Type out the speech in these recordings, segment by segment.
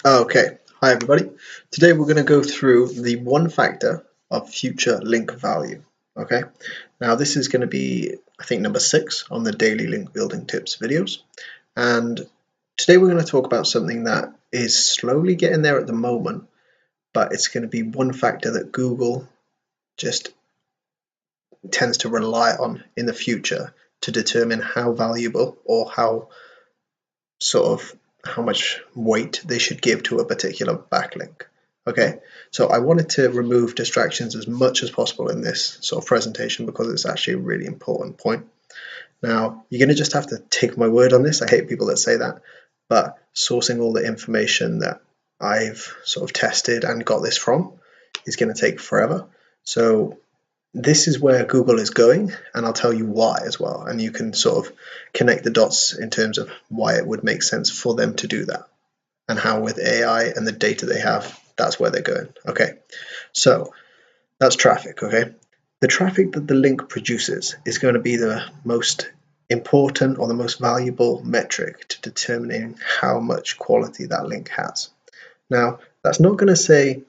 Okay, hi everybody. Today we're going to go through the one factor of future link value. Okay, now this is going to be, I think, number 6 on the daily link building tips videos. And today we're going to talk about something that is slowly getting there at the moment, but it's going to be one factor that Google just tends to rely on in the future to determine how valuable or how much weight they should give to a particular backlink. Okay, so I wanted to remove distractions as much as possible in this sort of presentation because it's actually a really important point. Now, you're going to just have to take my word on this. I hate people that say that, but sourcing all the information that I've sort of tested and got this from is going to take forever. So this is where Google is going, and I'll tell you why as well, and you can sort of connect the dots in terms of why it would make sense for them to do that, and how with AI and the data they have, that's where they're going. Okay, so that's traffic. Okay, the traffic that the link produces is going to be the most important or the most valuable metric to determining how much quality that link has. Now, that's not going to say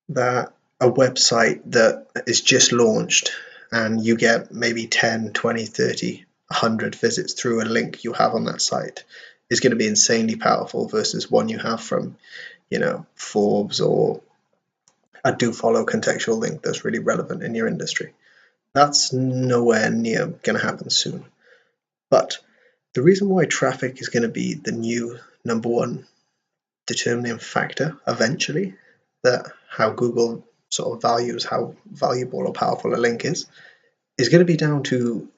that a website that is just launched and you get maybe 10, 20, 30, 100 visits through a link you have on that site is going to be insanely powerful versus one you have from, Forbes or a do follow contextual link that's really relevant in your industry. That's nowhere near going to happen soon. But the reason why traffic is going to be the new number one determining factor eventually, that how Google sort of values how valuable or powerful a link is going to be down to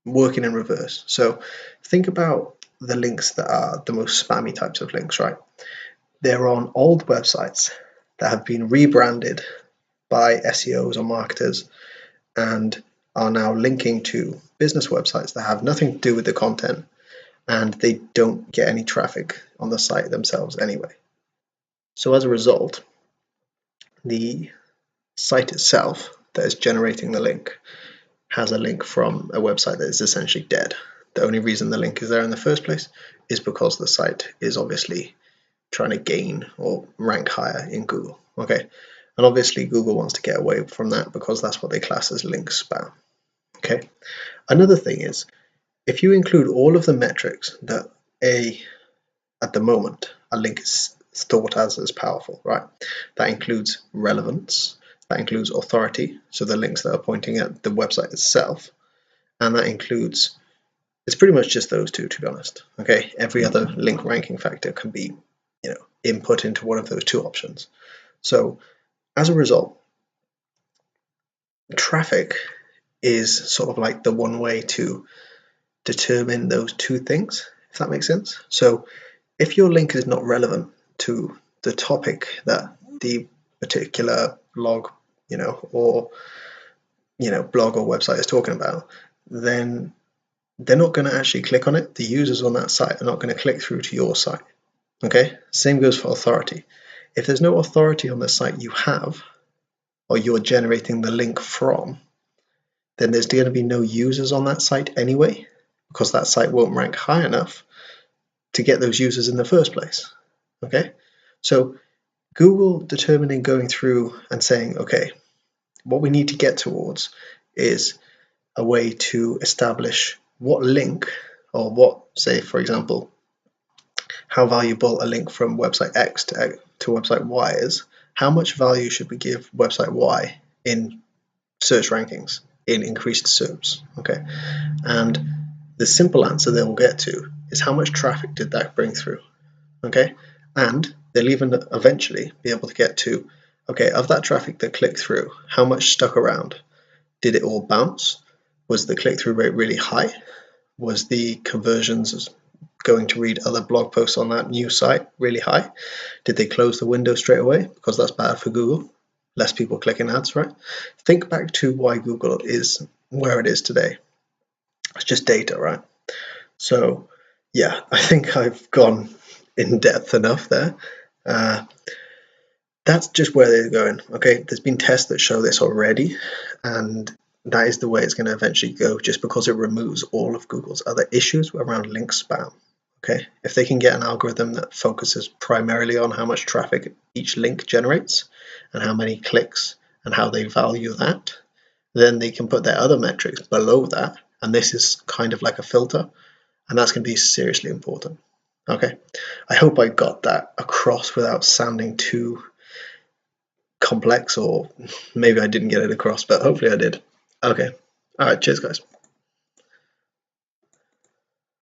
working in reverse. So think about the links that are the most spammy types of links, right? They're on old websites that have been rebranded by SEOs or marketers and are now linking to business websites that have nothing to do with the content, and they don't get any traffic on the site themselves anyway. So as a result, the site itself that is generating the link has a link from a website that is essentially dead. The only reason the link is there in the first place is because the site is obviously trying to gain or rank higher in Google. Okay, and obviously Google wants to get away from that because that's what they class as link spam. Okay, another thing is, if you include all of the metrics that at the moment a link is thought as powerful, right? That includes relevance, that includes authority, so the links that are pointing at the website itself, and that includes, it's pretty much just those two, to be honest. Okay, every other link ranking factor can be, input into one of those two options. So as a result, traffic is sort of like the one way to determine those two things, if that makes sense. So if your link is not relevant to the topic that the particular blog, or blog or website is talking about, then they're not going to actually click on it. The users on that site are not going to click through to your site. Okay, same goes for authority. If there's no authority on the site you have, or you're generating the link from, then there's going to be no users on that site anyway, because that site won't rank high enough to get those users in the first place. Okay, so Google determining, going through and saying, okay, what we need to get towards is a way to establish what link, or what, say for example, how valuable a link from website X to website Y is. How much value should we give website Y in search rankings, in increased SERPs? Okay, and the simple answer they will get to is how much traffic did that bring through. Okay, and they'll even eventually be able to get to, okay, of that traffic that clicked through, how much stuck around? Did it all bounce? Was the click-through rate really high? Was the conversions going to read other blog posts on that new site really high? Did they close the window straight away? Because that's bad for Google. Less people clicking ads, right? Think back to why Google is where it is today. It's just data, right? So yeah, I think I've gone in depth enough there. That's just where they're going. Okay, there's been tests that show this already, and that is the way it's going to eventually go, just because it removes all of Google's other issues around link spam. Okay, if they can get an algorithm that focuses primarily on how much traffic each link generates and how many clicks and how they value that, then they can put their other metrics below that, and this is kind of like a filter, and that's going to be seriously important. Okay, I hope I got that across without sounding too complex, or maybe I didn't get it across, but hopefully I did. Okay, all right, cheers guys.